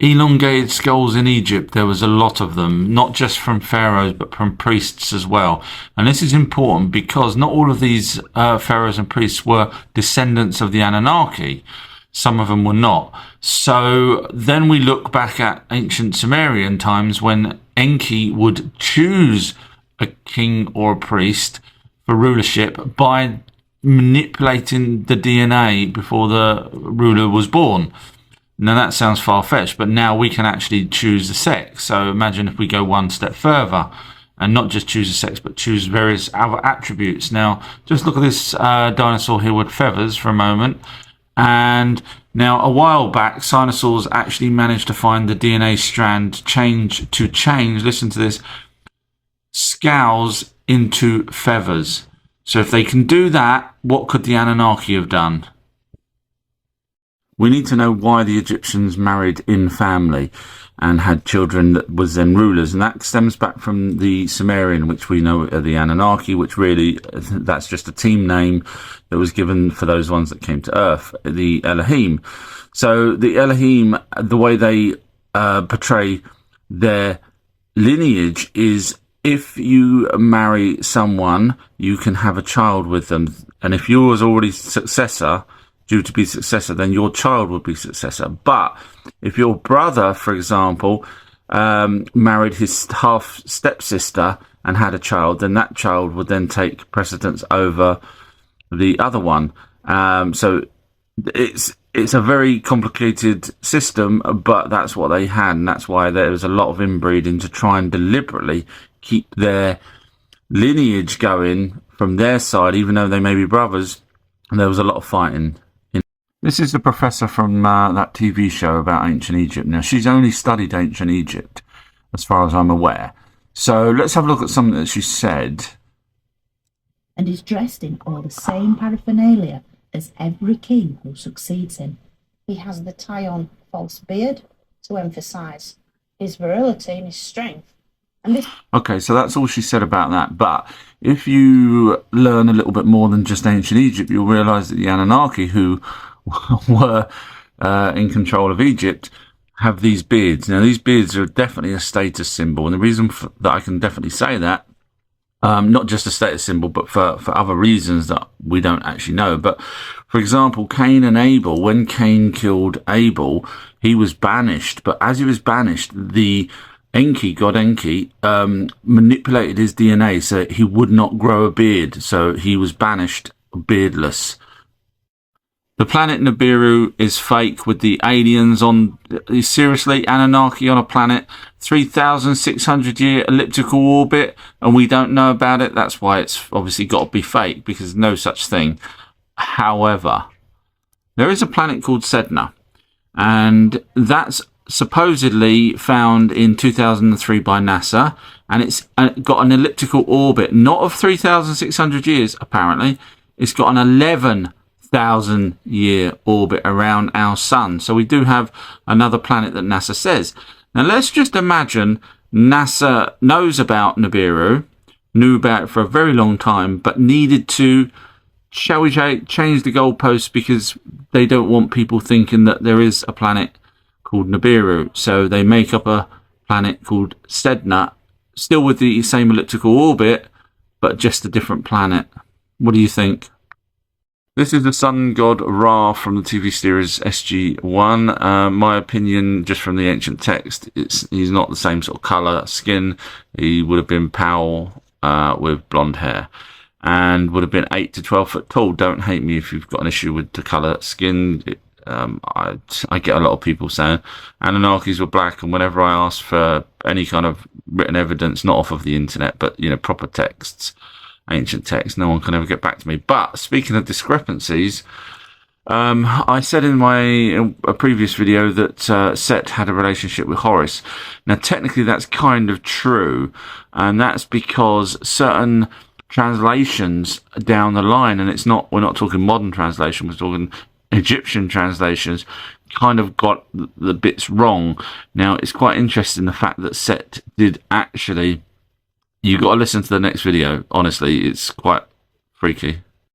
elongated skulls in Egypt, there was a lot of them, not just from pharaohs, but from priests as well. And this is important because not all of these pharaohs and priests were descendants of the Anunnaki. Some of them were not. So then we look back at ancient Sumerian times when Enki would choose a king or a priest for rulership by manipulating the DNA before the ruler was born. Now that sounds far-fetched, but now we can actually choose the sex. So imagine if we go one step further and not just choose the sex, but choose various other attributes. Now, just look at this dinosaur here with feathers for a moment. And now a while back, dinosaurs actually managed to find the DNA strand change, listen to this, scales into feathers. So if they can do that, what could the Anunnaki have done? We need to know why the Egyptians married in family and had children that was then rulers. And that stems back from the Sumerian, which we know are the Anunnaki, which really, that's just a team name that was given for those ones that came to Earth, the Elohim. So the Elohim, the way they portray their lineage is if you marry someone, you can have a child with them. And if you was already due to be successor, then your child would be successor. But if your brother, for example, married his half stepsister and had a child, then that child would then take precedence over the other one. So it's a very complicated system, but that's what they had, and that's why there was a lot of inbreeding to try and deliberately keep their lineage going from their side, even though they may be brothers. And there was a lot of fighting. This is the professor from that TV show about ancient Egypt. Now, she's only studied ancient Egypt, as far as I'm aware. So let's have a look at something that she said. And is dressed in all the same paraphernalia as every king who succeeds him. He has the tie-on false beard to emphasise his virility and his strength. Okay, so that's all she said about that. But if you learn a little bit more than just ancient Egypt, you'll realise that the Anunnaki, who were in control of Egypt, have these beards. Now, these beards are definitely a status symbol, and the reason that I can definitely say that, not just a status symbol, but for other reasons that we don't actually know. But, for example, Cain and Abel, when Cain killed Abel, he was banished. But as he was banished, the god Enki, manipulated his DNA so he would not grow a beard. So he was banished beardless. The planet Nibiru is fake with the aliens on, seriously, Anunnaki on a planet, 3,600 year elliptical orbit, and we don't know about it. That's why it's obviously got to be fake, because there's no such thing. However, there is a planet called Sedna, and that's supposedly found in 2003 by NASA, and it's got an elliptical orbit, not of 3,600 years, apparently. It's got an 11,000-year orbit around our sun. So we do have another planet that NASA says. Now let's just imagine NASA knows about Nibiru, knew about it for a very long time, but needed to, shall we say, change the goalposts because they don't want people thinking that there is a planet called Nibiru. So they make up a planet called Sedna, still with the same elliptical orbit, but just a different planet. What do you think? This is the sun god Ra from the TV series SG-1. My opinion, just from the ancient text, he's not the same sort of colour, skin. He would have been pale with blonde hair and would have been 8 to 12 foot tall. Don't hate me if you've got an issue with the colour skin. I get a lot of people saying Anunnakis were black, and whenever I ask for any kind of written evidence, not off of the internet, but proper texts, ancient texts, no one can ever get back to me. But speaking of discrepancies, I said in a previous video that Set had a relationship with Horus. Now technically that's kind of true, and that's because certain translations down the line, and we're not talking modern translation, we're talking Egyptian translations, kind of got the bits wrong. Now it's quite interesting the fact that Set did actually, you got to listen to the next video, honestly, it's quite freaky.